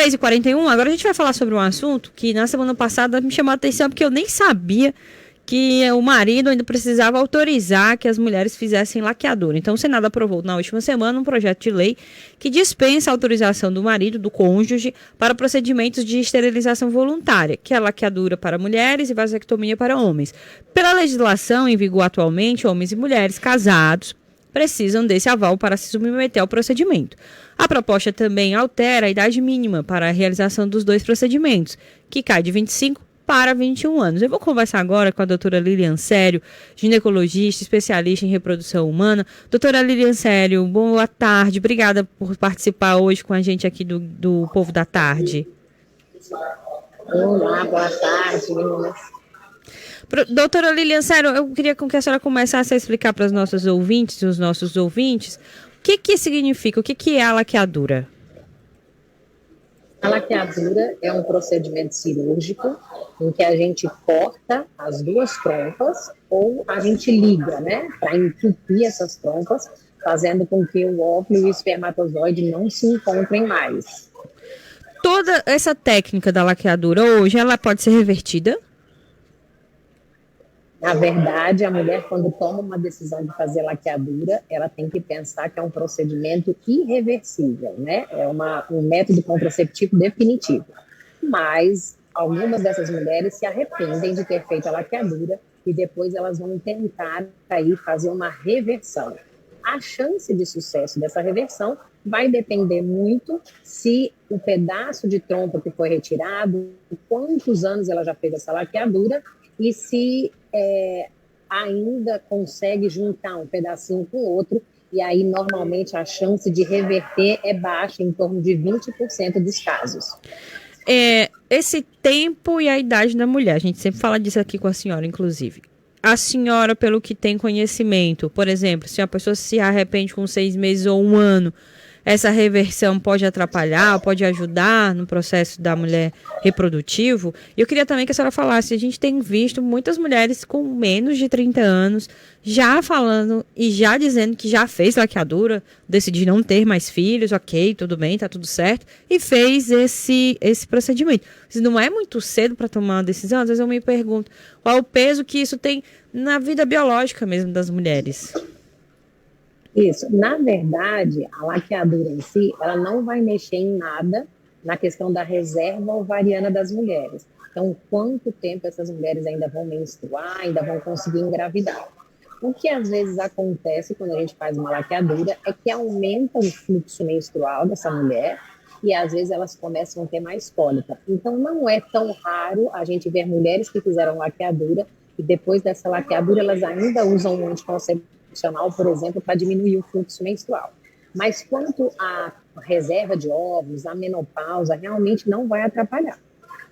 3h41, agora a gente vai falar sobre um assunto que na semana passada me chamou a atenção porque eu nem sabia que o marido ainda precisava autorizar que as mulheres fizessem laqueadura. Então, o Senado aprovou na última semana um projeto de lei que dispensa a autorização do marido, do cônjuge, para procedimentos de esterilização voluntária, que é a laqueadura para mulheres e vasectomia para homens. Pela legislação em vigor atualmente, homens e mulheres casados precisam desse aval para se submeter ao procedimento. A proposta também altera a idade mínima para a realização dos dois procedimentos, que cai de 25 para 21 anos. Eu vou conversar agora com a doutora Lilian Sério, ginecologista, especialista em reprodução humana. Doutora Lilian Sério, boa tarde. Obrigada por participar hoje com a gente aqui do Povo da Tarde. Olá, boa tarde, meninas. Doutora Lilian Sério, eu queria que a senhora começasse a explicar para os nossos ouvintes, o que significa, o que é a laqueadura? A laqueadura é um procedimento cirúrgico em que a gente corta as duas trompas ou a gente liga, né, para entupir essas trompas, fazendo com que o óvulo e o espermatozoide não se encontrem mais. Toda essa técnica da laqueadura hoje, ela pode ser revertida? Na verdade, a mulher, quando toma uma decisão de fazer laqueadura, ela tem que pensar que é um procedimento irreversível, né? É um método contraceptivo definitivo. Mas algumas dessas mulheres se arrependem de ter feito a laqueadura e depois elas vão tentar aí fazer uma reversão. A chance de sucesso dessa reversão vai depender muito se o pedaço de trompa que foi retirado, quantos anos ela já fez essa laqueadura e se ainda consegue juntar um pedacinho com o outro, e aí normalmente a chance de reverter é baixa, em torno de 20% dos casos. Esse tempo e a idade da mulher, a gente sempre fala disso aqui com a senhora, inclusive. A senhora, pelo que tem conhecimento, por exemplo, se a pessoa se arrepende com 6 meses ou 1 ano, essa reversão pode atrapalhar, pode ajudar no processo da mulher reprodutivo? E eu queria também que a senhora falasse, a gente tem visto muitas mulheres com menos de 30 anos já falando e já dizendo que já fez laqueadura, decidiu não ter mais filhos, ok, tudo bem, tá tudo certo, e fez esse procedimento. Se não é muito cedo para tomar uma decisão, às vezes eu me pergunto qual é o peso que isso tem na vida biológica mesmo das mulheres. Isso. Na verdade, a laqueadura em si, ela não vai mexer em nada na questão da reserva ovariana das mulheres. Então, quanto tempo essas mulheres ainda vão menstruar, ainda vão conseguir engravidar? O que às vezes acontece quando a gente faz uma laqueadura é que aumenta o fluxo menstrual dessa mulher e às vezes elas começam a ter mais cólica. Então, não é tão raro a gente ver mulheres que fizeram laqueadura e depois dessa laqueadura elas ainda usam um anticoncepcional, por exemplo, para diminuir o fluxo menstrual. Mas quanto à reserva de óvulos, à menopausa, realmente não vai atrapalhar.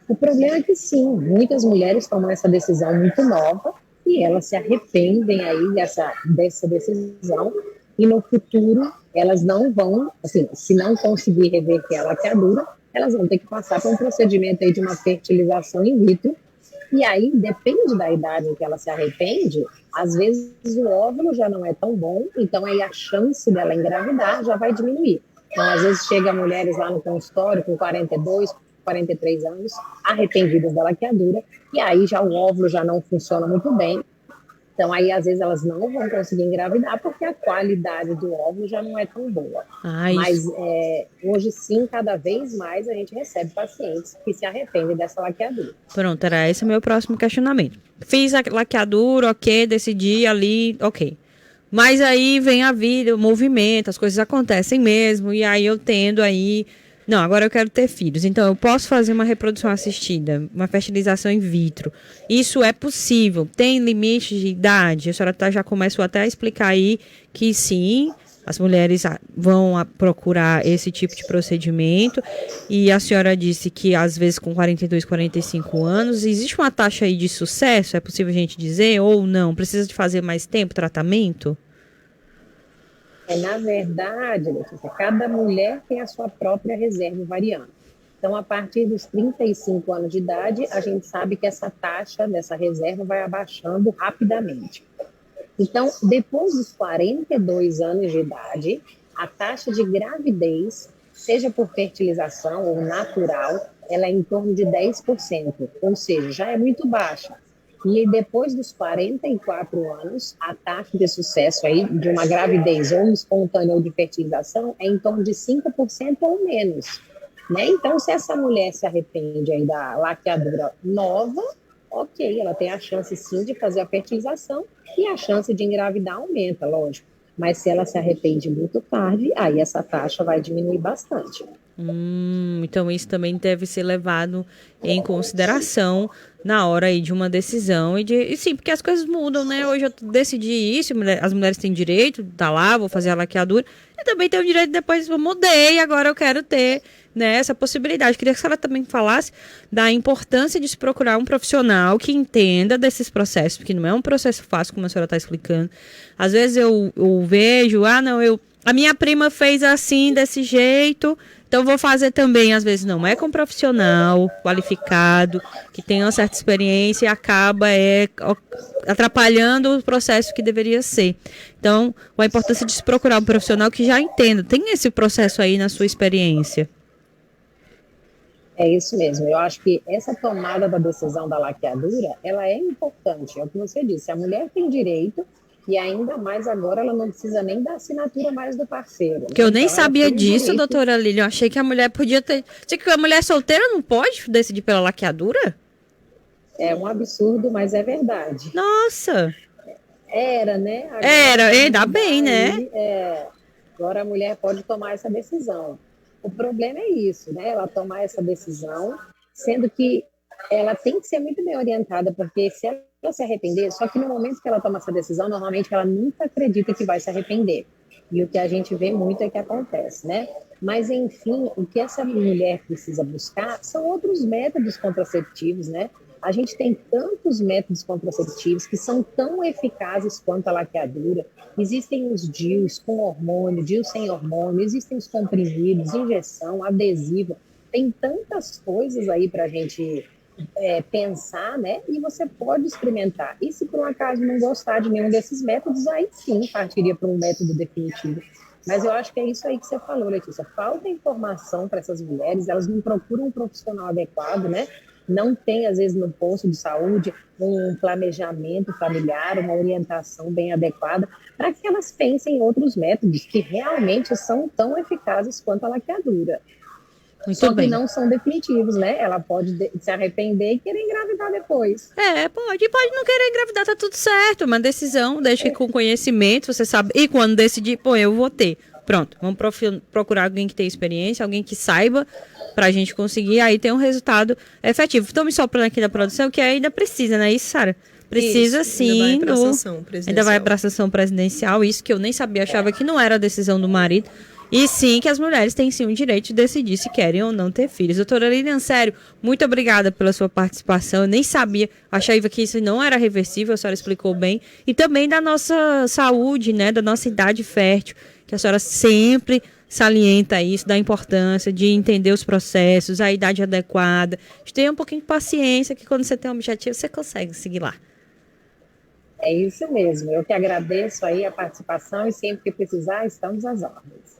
O problema é que sim, muitas mulheres tomam essa decisão muito nova e elas se arrependem aí dessa decisão e no futuro elas não vão, assim, se não conseguir reverter a laqueadura, elas vão ter que passar por um procedimento aí de uma fertilização in vitro. E aí, depende da idade em que ela se arrepende, às vezes o óvulo já não é tão bom, então aí a chance dela engravidar já vai diminuir. Então, às vezes chega mulheres lá no consultório com 42, 43 anos, arrependidas da laqueadura, e aí já o óvulo já não funciona muito bem. Então, aí, às vezes, elas não vão conseguir engravidar porque a qualidade do óvulo já não é tão boa. Mas, hoje, sim, cada vez mais a gente recebe pacientes que se arrependem dessa laqueadura. Pronto, era esse o meu próximo questionamento. Fiz a laqueadura, ok, decidi ali, ok. Mas aí vem a vida, o movimento, as coisas acontecem mesmo, e aí eu tendo aí... Não, agora eu quero ter filhos. Então, eu posso fazer uma reprodução assistida, uma fertilização in vitro. Isso é possível. Tem limite de idade? A senhora já começou até a explicar aí que sim, as mulheres vão procurar esse tipo de procedimento. E a senhora disse que, às vezes, com 42, 45 anos, existe uma taxa aí de sucesso? É possível a gente dizer? Ou não? Precisa de fazer mais tempo tratamento? Na verdade, Letícia, cada mulher tem a sua própria reserva ovariana. Então, a partir dos 35 anos de idade, a gente sabe que essa taxa dessa reserva vai abaixando rapidamente. Então, depois dos 42 anos de idade, a taxa de gravidez seja por fertilização ou natural, ela é em torno de 10%, ou seja, já é muito baixa. E depois dos 44 anos, a taxa de sucesso aí de uma gravidez ou espontânea ou de fertilização é em torno de 5% ou menos. Né? Então, se essa mulher se arrepende aí da laqueadura nova, ok, ela tem a chance sim de fazer a fertilização e a chance de engravidar aumenta, lógico. Mas se ela se arrepende muito tarde, aí essa taxa vai diminuir bastante. Então isso também deve ser levado em consideração na hora aí de uma decisão e sim, porque as coisas mudam, né? Hoje eu decidi isso, as mulheres têm direito, tá lá, vou fazer a laqueadura, e também tenho o direito depois, eu mudei, agora eu quero ter, né, essa possibilidade. Queria que a senhora também falasse da importância de se procurar um profissional que entenda desses processos, porque não é um processo fácil, como a senhora está explicando. Às vezes eu vejo, a minha prima fez assim, desse jeito, então vou fazer também. Às vezes não é com um profissional qualificado, que tem uma certa experiência e acaba atrapalhando o processo que deveria ser. Então, a importância de se procurar um profissional que já entenda. Tem esse processo aí na sua experiência? É isso mesmo. Eu acho que essa tomada da decisão da laqueadura, ela é importante. É o que você disse. A mulher tem direito. E ainda mais agora, ela não precisa nem da assinatura mais do parceiro. Que eu nem então, sabia disso, doutora Lília. Eu achei que a mulher podia ter... Achei que a mulher solteira não pode decidir pela laqueadura? É um absurdo, mas é verdade. Nossa! Era, né? Agora, ainda bem, né? Agora a mulher pode tomar essa decisão. O problema é isso, né? Ela tomar essa decisão, sendo que ela tem que ser muito bem orientada, porque se ela se arrepender, só que no momento que ela toma essa decisão, normalmente ela nunca acredita que vai se arrepender. E o que a gente vê muito é que acontece, né? Mas, enfim, o que essa mulher precisa buscar são outros métodos contraceptivos, né? A gente tem tantos métodos contraceptivos que são tão eficazes quanto a laqueadura. Existem os DIUs com hormônio, DIU sem hormônio, existem os comprimidos, injeção, adesivo. Tem tantas coisas aí para a gente pensar, né? E você pode experimentar. E se por um acaso não gostar de nenhum desses métodos, aí sim partiria para um método definitivo. Mas eu acho que é isso aí que você falou, Letícia. Falta informação para essas mulheres, elas não procuram um profissional adequado, né? Não tem, às vezes, no posto de saúde, um planejamento familiar, uma orientação bem adequada, para que elas pensem em outros métodos que realmente são tão eficazes quanto a laqueadura. Só que não são definitivos, né? Ela pode se arrepender e querer engravidar depois. Pode não querer engravidar, tá tudo certo. Uma decisão, desde que com conhecimento, você sabe. E quando decidir, eu vou ter. Pronto, vamos procurar alguém que tenha experiência, alguém que saiba, pra gente conseguir aí ter um resultado efetivo. Estão me soprando aqui da produção, que ainda precisa, né? Isso, Sara? Precisa isso, sim. Ainda vai para a sessão presidencial. Isso que eu nem sabia, achava que não era a decisão do marido. E sim, que as mulheres têm sim o direito de decidir se querem ou não ter filhos. Doutora Lilian, sério, muito obrigada pela sua participação. Eu nem sabia, achava que isso não era reversível, a senhora explicou bem. E também da nossa saúde, né, da nossa idade fértil, que a senhora sempre salienta isso, da importância de entender os processos, a idade adequada. Tenha um pouquinho de paciência, que quando você tem um objetivo, você consegue seguir lá. É isso mesmo. Eu que agradeço aí a participação e sempre que precisar, estamos às ordens.